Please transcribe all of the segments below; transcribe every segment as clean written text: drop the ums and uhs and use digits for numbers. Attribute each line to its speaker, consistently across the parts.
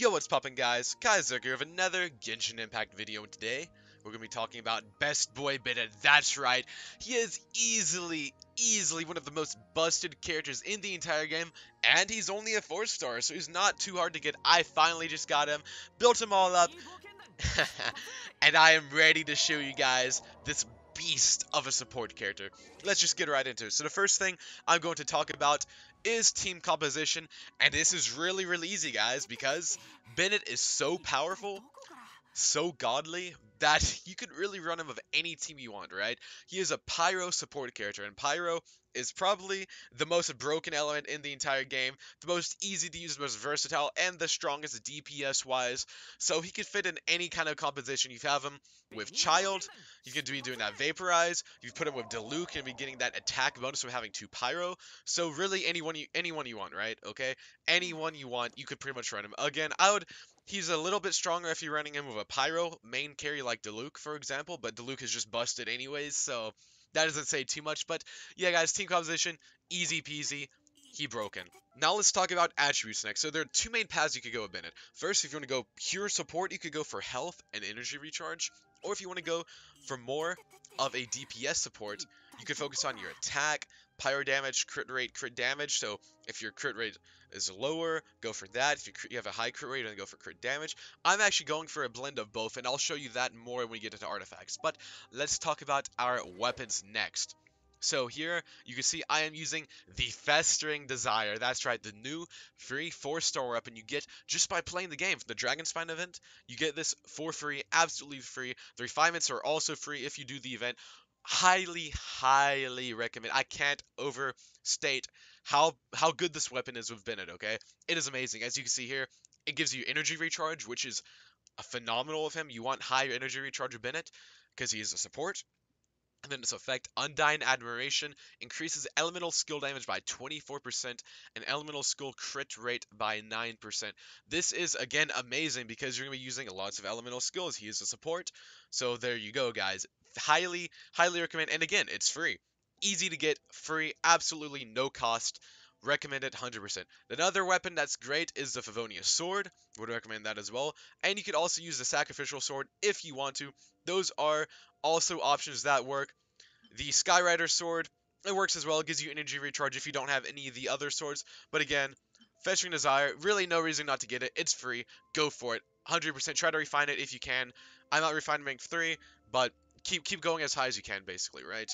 Speaker 1: Yo, what's poppin' guys? Kaiser here with another Genshin Impact video, and today we're gonna be talking about Best Boy Bennett. That's right, he is easily one of the most busted characters in the entire game, and he's only a 4-star, so he's not too hard to get. I finally just got him, built him all up, and I am ready to show you guys this beast of a support character. Let's just get right into it. So the first thing I'm going to talk about is team composition, and this is really easy, guys, because Bennett is so powerful, so godly, that you could really run him of any team you want, right? He is a Pyro support character, and Pyro is probably the most broken element in the entire game, the most easy to use, the most versatile, and the strongest DPS-wise, so he could fit in any kind of composition. You have him with Child, you could be doing that Vaporize, you put him with Diluc and be getting that attack bonus from having 2 Pyro, so really anyone you want, right? Okay? Anyone you want, you could pretty much run him. Again, he's a little bit stronger if you're running him with a Pyro main carry like Diluc, for example, but Diluc is just busted anyways, so that doesn't say too much. But yeah, guys, team composition, easy peasy, he broken. Now let's talk about attributes next. So there are 2 main paths you could go with Bennett. First, if you want to go pure support, you could go for health and energy recharge, or if you want to go for more of a DPS support, you could focus on your attack, pyro damage, crit damage. So if your crit rate is lower, go for that. If you have a high crit rate, then go for crit damage. I'm actually going for a blend of both, and I'll show you that more when we get into artifacts. But let's talk about our weapons next. So here, you can see I am using the Festering Desire. That's right, the new free 4-star weapon you get just by playing the game. From the Dragonspine event, you get this for free, absolutely free. The refinements are also free if you do the event. Highly recommend. I can't overstate how good this weapon is with Bennett, okay? It is amazing. As you can see here, it gives you energy recharge, which is a phenomenal of him. You want higher energy recharge with Bennett because he is a support. And then this effect, Undying Admiration, increases elemental skill damage by 24% and elemental skill crit rate by 9%. This is, again, amazing because you're going to be using lots of elemental skills. He is a support. So there you go, guys. Highly recommend. And again, it's free. Easy to get, free, absolutely no cost. Recommend it 100%. Another weapon that's great is the Favonius Sword. Would recommend that as well. And you could also use the Sacrificial Sword if you want to. Those are also options that work. The Skyrider Sword, it works as well. It gives you energy recharge if you don't have any of the other swords. But again, Festering Desire, really no reason not to get it. It's free. Go for it. 100%. Try to refine it if you can. I'm not refining rank 3, but keep going as high as you can, basically, right?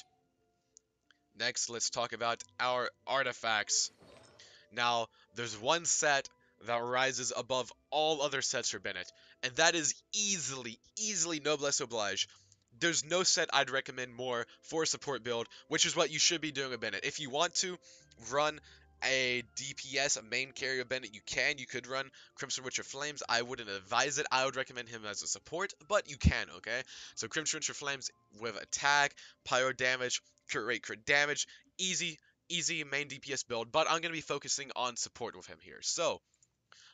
Speaker 1: Next, let's talk about our artifacts. Now, there's one set that rises above all other sets for Bennett, and that is easily Noblesse Oblige. There's no set I'd recommend more for a support build, which is what you should be doing with Bennett. If you want to run a DPS, a main carry of Bennett, you can. You could run Crimson Witcher Flames. I wouldn't advise it. I would recommend him as a support, but you can, okay? So Crimson Witcher Flames with attack, pyro damage, crit rate, crit damage, easy main DPS build, but I'm going to be focusing on support with him here. So,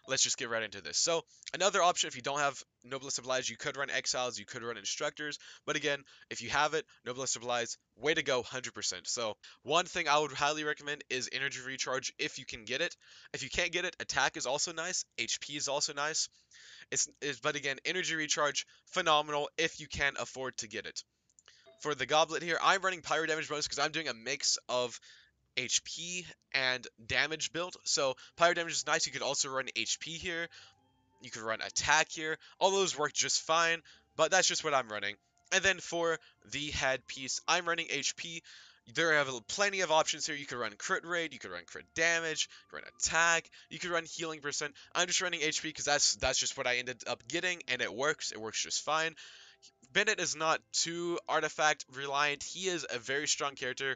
Speaker 1: let's just get right into this. So, another option, if you don't have Noblesse Oblige, you could run Exiles, you could run Instructors, but again, if you have it, Noblesse Oblige, way to go, 100%. So, one thing I would highly recommend is Energy Recharge if you can get it. If you can't get it, Attack is also nice, HP is also nice, but again, Energy Recharge, phenomenal if you can afford to get it. For the Goblet here, I'm running Pyro Damage bonus because I'm doing a mix of HP and damage build. So pyro damage is nice. You could also run HP here. You could run attack here. All those work just fine, but that's just what I'm running. And then for the headpiece, I'm running HP. There are plenty of options here. You could run crit rate, you could run crit damage, you could run attack, you could run healing percent. I'm just running HP because that's just what I ended up getting, and it works. It works just fine. Bennett is not too artifact reliant. He is a very strong character,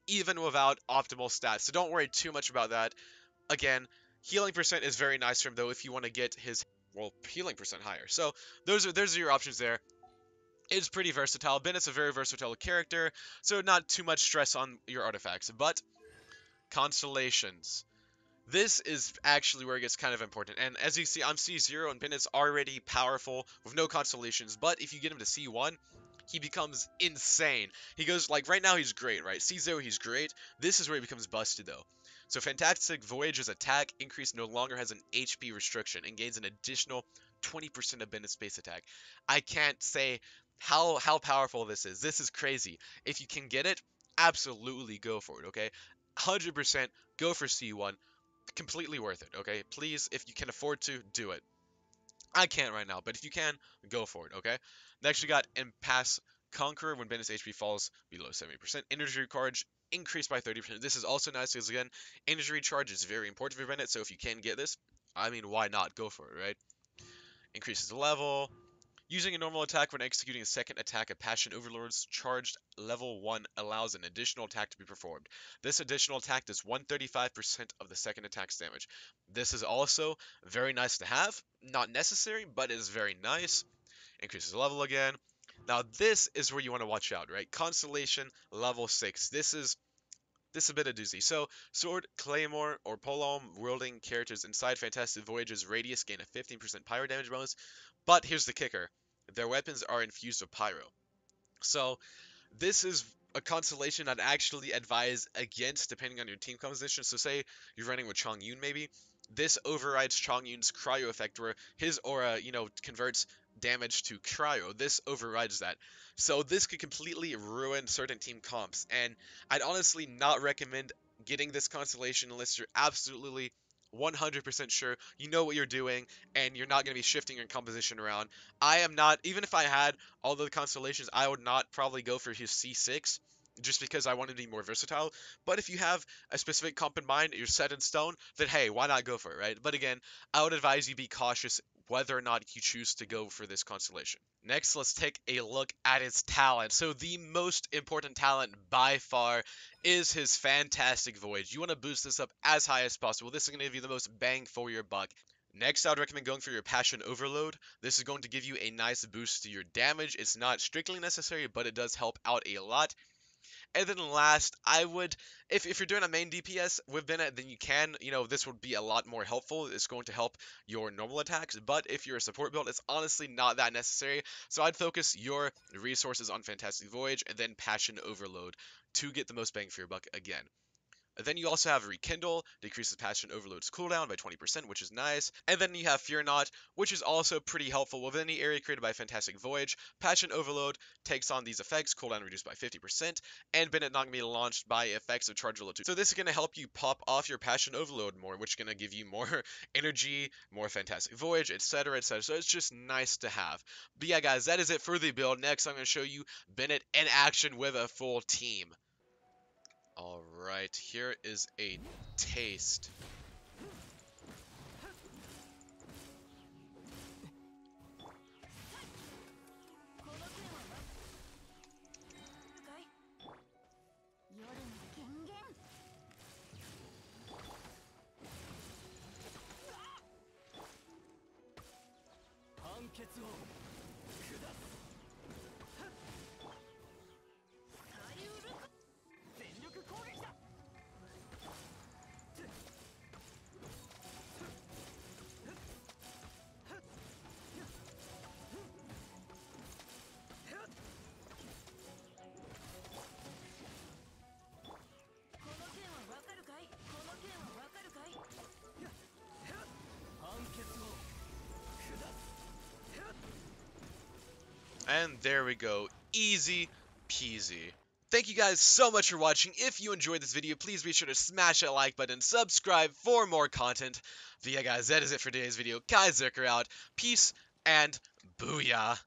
Speaker 1: even without optimal stats. So don't worry too much about that. Again, healing percent is very nice for him, though, if you want to get his, well, healing percent higher. So those are your options there. It's pretty versatile. Bennett's a very versatile character, so not too much stress on your artifacts. But Constellations. This is actually where it gets kind of important. And as you see, I'm C0 and Bennett's already powerful with no Constellations. But if you get him to C1, he becomes insane. He goes, like, right now he's great, right? C0, he's great. This is where he becomes busted, though. So Fantastic Voyage's attack increase no longer has an HP restriction and gains an additional 20% of Bennett's base attack. I can't say how powerful this is. This is crazy. If you can get it, absolutely go for it, okay? 100% go for C1. Completely worth it, okay? Please, if you can afford to, do it. I can't right now, but if you can, go for it, okay? Next, we got Impasse Conqueror. When Bennett's HP falls below 70%, energy recharge increased by 30%. This is also nice because, again, energy recharge is very important for Bennett, so if you can get this, I mean, why not? Go for it, right? Increases the level. Using a normal attack when executing a second attack of Passion Overlord's charged level 1 allows an additional attack to be performed. This additional attack does 135% of the second attack's damage. This is also very nice to have. Not necessary, but it is very nice. Increases the level again. Now this is where you want to watch out, right? Constellation level 6. This is a bit of doozy. So, Sword, Claymore, or Polearm wielding characters inside Fantastic Voyage's radius gain a 15% pyro damage bonus. But here's the kicker. Their weapons are infused with pyro. So, this is a constellation I'd actually advise against depending on your team composition. So say you're running with Chong Yun maybe. This overrides Chong Yun's cryo effect where his aura, converts damage to cryo. This overrides that. So this could completely ruin certain team comps. And I'd honestly not recommend getting this constellation unless you're absolutely 100% sure you know what you're doing and you're not going to be shifting your composition around. I am not, even if I had all the constellations, I would not probably go for his C6 just because I want to be more versatile. But if you have a specific comp in mind, you're set in stone, then hey, why not go for it, right? But again, I would advise you be cautious whether or not you choose to go for this constellation. Next, let's take a look at its talent. So the most important talent by far is his Fantastic Voyage. You want to boost this up as high as possible. This is going to give you the most bang for your buck. Next, I would recommend going for your Passion Overload. This is going to give you a nice boost to your damage. It's not strictly necessary, but it does help out a lot. And then last, I would, if you're doing a main DPS with Bennett, then you can, this would be a lot more helpful. It's going to help your normal attacks. But if you're a support build, it's honestly not that necessary. So I'd focus your resources on Fantastic Voyage and then Passion Overload to get the most bang for your buck again. Then you also have Rekindle, decreases Passion Overload's cooldown by 20%, which is nice. And then you have Fear Not, which is also pretty helpful with any area created by Fantastic Voyage. Passion Overload takes on these effects, cooldown reduced by 50%, and Bennett not going to be launched by effects of Charge Level 2. So this is going to help you pop off your Passion Overload more, which is going to give you more energy, more Fantastic Voyage, etc., etc. So it's just nice to have. But yeah, guys, that is it for the build. Next, I'm going to show you Bennett in action with a full team. Alright, here is a taste. And there we go. Easy peasy. Thank you guys so much for watching. If you enjoyed this video, please be sure to smash that like button, subscribe for more content. But yeah, guys, that is it for today's video. Kai Zerker out. Peace and booyah.